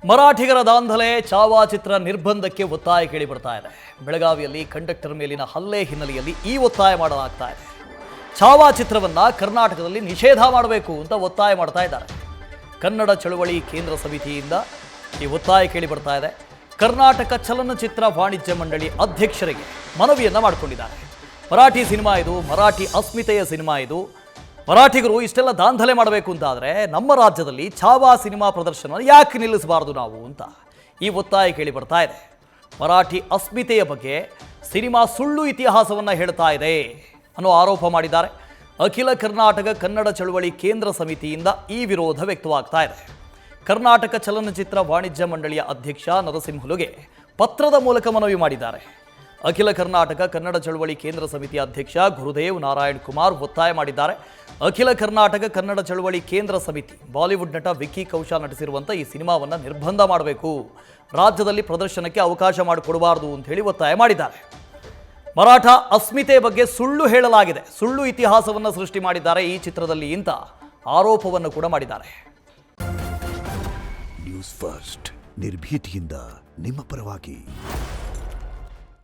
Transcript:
ಮರಾಠಿಗರ ದಾಂಧಲೆ ಚಾವಾ ಚಿತ್ರ ನಿರ್ಬಂಧಕ್ಕೆ ಒತ್ತಾಯ ಕೇಳಿ ಬರ್ತಾ ಇದೆ. ಬೆಳಗಾವಿಯಲ್ಲಿ ಕಂಡಕ್ಟರ್ ಮೇಲಿನ ಹಲ್ಲೆ ಹಿನ್ನೆಲೆಯಲ್ಲಿ ಈ ಒತ್ತಾಯ ಮಾಡಲಾಗ್ತಾ ಇದೆ. ಚಾವಾ ಚಿತ್ರವನ್ನ ಕರ್ನಾಟಕದಲ್ಲಿ ನಿಷೇಧ ಮಾಡಬೇಕು ಅಂತ ಒತ್ತಾಯ ಮಾಡ್ತಾ ಇದ್ದಾರೆ. ಕನ್ನಡ ಚಳವಳಿ ಕೇಂದ್ರ ಸಮಿತಿಯಿಂದ ಈ ಒತ್ತಾಯ ಕೇಳಿ ಬರ್ತಾ ಇದೆ. ಕರ್ನಾಟಕ ಚಲನಚಿತ್ರ ವಾಣಿಜ್ಯ ಮಂಡಳಿ ಅಧ್ಯಕ್ಷರಿಗೆ ಮನವಿಯನ್ನ ಮಾಡಿಕೊಂಡಿದ್ದಾರೆ. ಮರಾಠಿ ಸಿನಿಮಾ ಇದು, ಮರಾಠಿ ಅಸ್ಮಿತೆಯ ಸಿನಿಮಾ ಇದು. ಮರಾಠಿಗರು ಇಷ್ಟೆಲ್ಲ ದಾಂಧಲೆ ಮಾಡಬೇಕು ಅಂತಾದರೆ ನಮ್ಮ ರಾಜ್ಯದಲ್ಲಿ ಚಾವಾ ಸಿನಿಮಾ ಪ್ರದರ್ಶನ ಯಾಕೆ ನಿಲ್ಲಿಸಬಾರ್ದು ನಾವು ಅಂತ ಈ ಒತ್ತಾಯ ಕೇಳಿ ಬರ್ತಾ ಇದೆ. ಮರಾಠಿ ಅಸ್ಮಿತೆಯ ಬಗ್ಗೆ ಸಿನಿಮಾ ಸುಳ್ಳು ಇತಿಹಾಸವನ್ನು ಹೇಳ್ತಾ ಇದೆ ಅನ್ನೋ ಆರೋಪ ಮಾಡಿದ್ದಾರೆ. ಅಖಿಲ ಕರ್ನಾಟಕ ಕನ್ನಡ ಚಳವಳಿ ಕೇಂದ್ರ ಸಮಿತಿಯಿಂದ ಈ ವಿರೋಧ ವ್ಯಕ್ತವಾಗ್ತಾ ಇದೆ. ಕರ್ನಾಟಕ ಚಲನಚಿತ್ರ ವಾಣಿಜ್ಯ ಮಂಡಳಿಯ ಅಧ್ಯಕ್ಷ ನರಸಿಂಹುಲುಗೆ ಪತ್ರದ ಮೂಲಕ ಮನವಿ ಮಾಡಿದ್ದಾರೆ. ಅಖಿಲ ಕರ್ನಾಟಕ ಕನ್ನಡ ಚಳವಳಿ ಕೇಂದ್ರ ಸಮಿತಿಯ ಅಧ್ಯಕ್ಷ ಗುರುದೇವ್ ನಾರಾಯಣ್ ಕುಮಾರ್ ಒತ್ತಾಯ ಮಾಡಿದ್ದಾರೆ. ಅಖಿಲ ಕರ್ನಾಟಕ ಕನ್ನಡ ಚಳವಳಿ ಕೇಂದ್ರ ಸಮಿತಿ ಬಾಲಿವುಡ್ ನಟ ವಿಕ್ಕಿ ಕೌಶಲ್ ನಟಿಸಿರುವಂಥ ಈ ಸಿನಿಮಾವನ್ನು ನಿರ್ಬಂಧ ಮಾಡಬೇಕು, ರಾಜ್ಯದಲ್ಲಿ ಪ್ರದರ್ಶನಕ್ಕೆ ಅವಕಾಶ ಮಾಡಿಕೊಡಬಾರದು ಅಂತ ಹೇಳಿ ಒತ್ತಾಯ ಮಾಡಿದ್ದಾರೆ. ಮರಾಠ ಅಸ್ಮಿತೆ ಬಗ್ಗೆ ಸುಳ್ಳು ಹೇಳಲಾಗಿದೆ, ಸುಳ್ಳು ಇತಿಹಾಸವನ್ನು ಸೃಷ್ಟಿ ಮಾಡಿದ್ದಾರೆ ಈ ಚಿತ್ರದಲ್ಲಿ ಅಂತ ಆರೋಪವನ್ನು ಕೂಡ ಮಾಡಿದ್ದಾರೆ. ನ್ಯೂಸ್ ಫಸ್ಟ್ ನಿರ್ಭೀತಿಯಿಂದ ನಿಮ್ಮ ಪರವಾಗಿ.